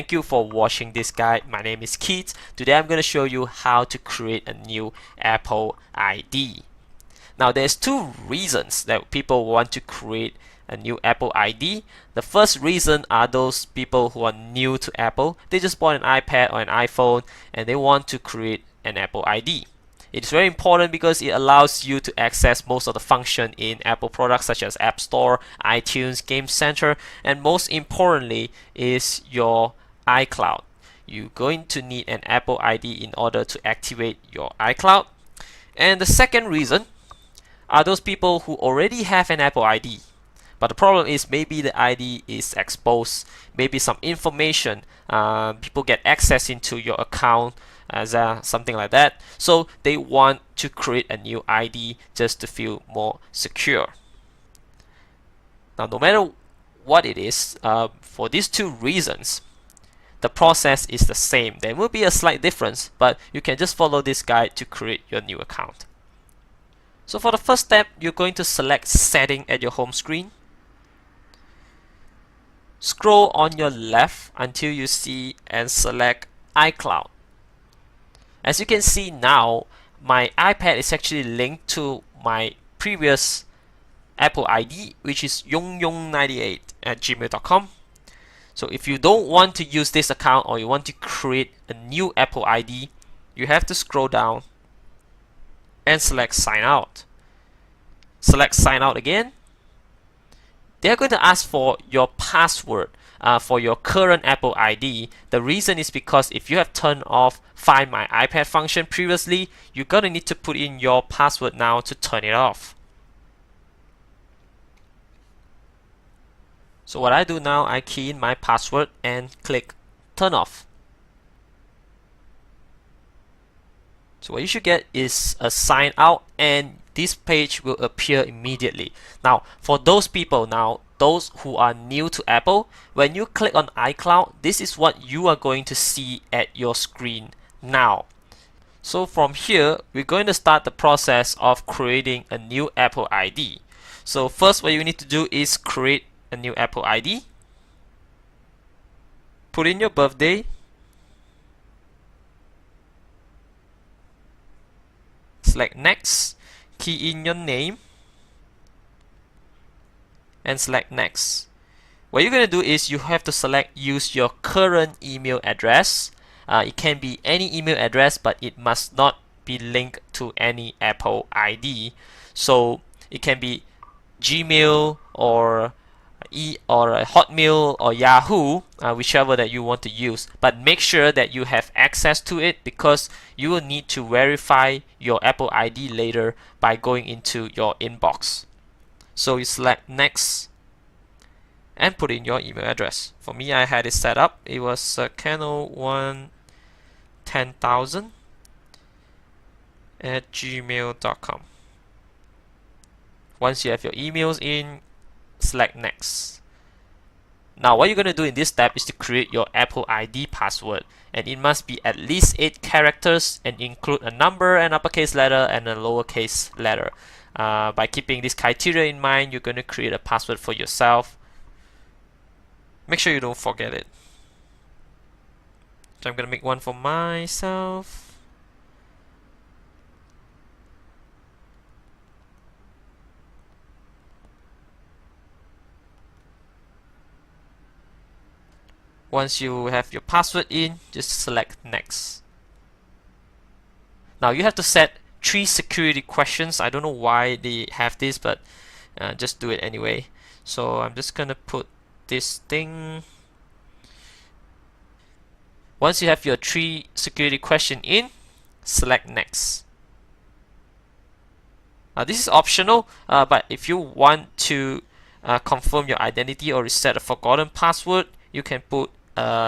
Thank you for watching this guide. My name is Keith. Today I'm going to show you how to create a new Apple ID. Now there's two reasons that people want to create a new Apple ID. The first reason are those people who are new to Apple. They just bought an iPad or an iPhone and they want to create an Apple ID. It's very important because it allows you to access most of the function in Apple products such as App Store, iTunes, Game Center, and most importantly is your iCloud. You're going to need an Apple ID in order to activate your iCloud. And the second reason are those people who already have an Apple ID. But the problem is maybe the ID is exposed, maybe some information, people get access into your account as something like that. So they want to create a new ID just to feel more secure. Now no matter what it is, for these two reasons, the process is the same. There will be a slight difference, but you can just follow this guide to create your new account. So for the first step, you're going to select Setting at your home screen. Scroll on your left until you see and select iCloud. As you can see now, my iPad is actually linked to my previous Apple ID, which is yongyong98@gmail.com. So if you don't want to use this account or you want to create a new Apple ID, you have to scroll down and select Sign Out. Select Sign Out again. They're going to ask for your password for your current Apple ID. The reason is because if you have turned off Find My iPad function previously, you're going to need to put in your password now to turn it off. So what I do now, I key in my password and click Turn Off. So what you should get is a sign out, and this page will appear immediately. Now for those people those who are new to Apple, when you click on iCloud, this is what you are going to see at your screen now. So from here, we're going to start the process of creating a new Apple ID. So first what you need to do is create a new Apple ID. Put in your birthday. Select Next. Key in your name and select Next. What you're going to do is you have to select Use your current email address. It can be any email address, but it must not be linked to any Apple ID. So it can be Gmail or Hotmail or Yahoo, whichever that you want to use, but make sure that you have access to it because you will need to verify your Apple ID later by going into your inbox. So you select Next and put in your email address. For me, I had it set up. It was cano110,000@gmail.com. Once you have your emails in, select Next. Now what you're going to do in this step is to create your Apple ID password, and it must be at least 8 characters and include a number, an uppercase letter and a lowercase letter. By keeping this criteria in mind, you're going to create a password for yourself. Make sure you don't forget it. So I'm going to make one for myself. Once you have your password in, just select Next. Now you have to set 3 security questions. I don't know why they have this, but just do it anyway. So I'm just gonna put this thing. Once you have your 3 security question in, select Next. This is optional, but if you want to confirm your identity or reset a forgotten password, you can put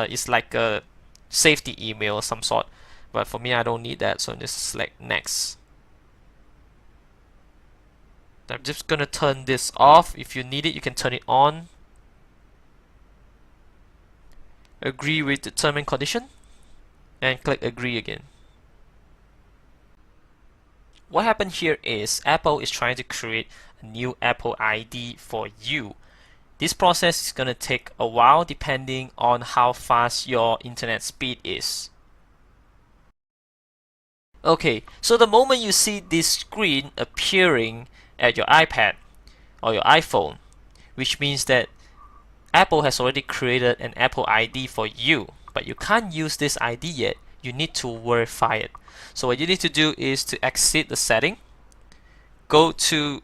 it's like a safety email of some sort, but for me I don't need that, so just select Next. I'm just gonna turn this off. If you need it, you can turn it on. Agree with the term and condition and click Agree again. What happened here is Apple is trying to create a new Apple ID for you. This process is going to take a while depending on how fast your internet speed is. Okay, so the moment you see this screen appearing at your iPad or your iPhone, which means that Apple has already created an Apple ID for you, but you can't use this ID yet. You need to verify it. So what you need to do is to exit the setting, go to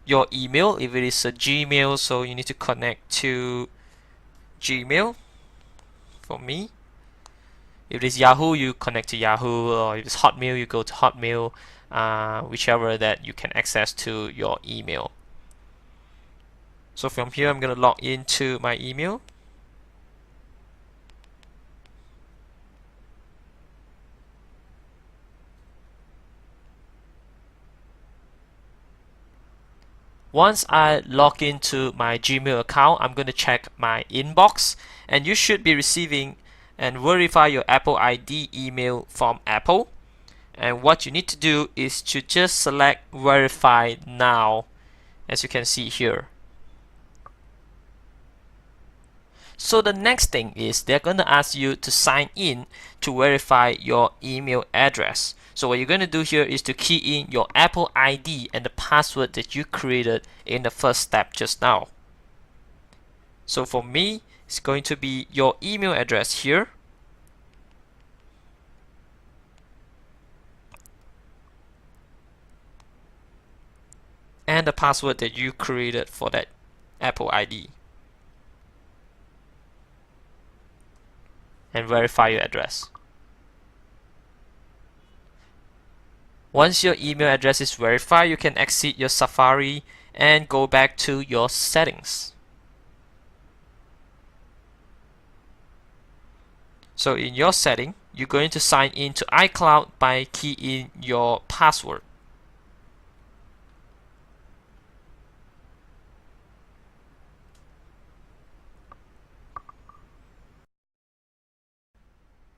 your email. If it is a Gmail, so you need to connect to Gmail. For me, if it is Yahoo, you connect to Yahoo, or if it's Hotmail, you go to Hotmail, whichever that you can access to your email. So from here, I'm going to log into my email. Once I log into my Gmail account, I'm going to check my inbox, and you should be receiving and verify your Apple ID email from Apple. And what you need to do is to just select verify now, as you can see here. So the next thing is they're going to ask you to sign in to verify your email address. So what you're going to do here is to key in your Apple ID and the password that you created in the first step just now. So for me, it's going to be your email address here. And the password that you created for that Apple ID. And verify your address. Once your email address is verified, you can exit your Safari and go back to your settings. So in your setting, you're going to sign in to iCloud by keying in your password.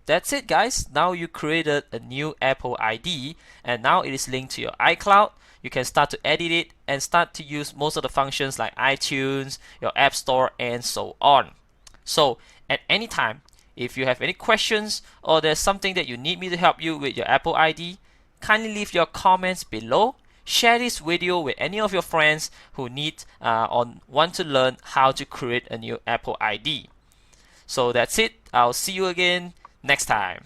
That's it, guys. Now you created a new Apple ID, and now it is linked to your iCloud. You can start to edit it and start to use most of the functions like iTunes, your App Store, and so on. So at any time, if you have any questions or there's something that you need me to help you with your Apple ID, kindly leave your comments below. Share this video with any of your friends who need or want to learn how to create a new Apple ID. So that's it. I'll see you again next time.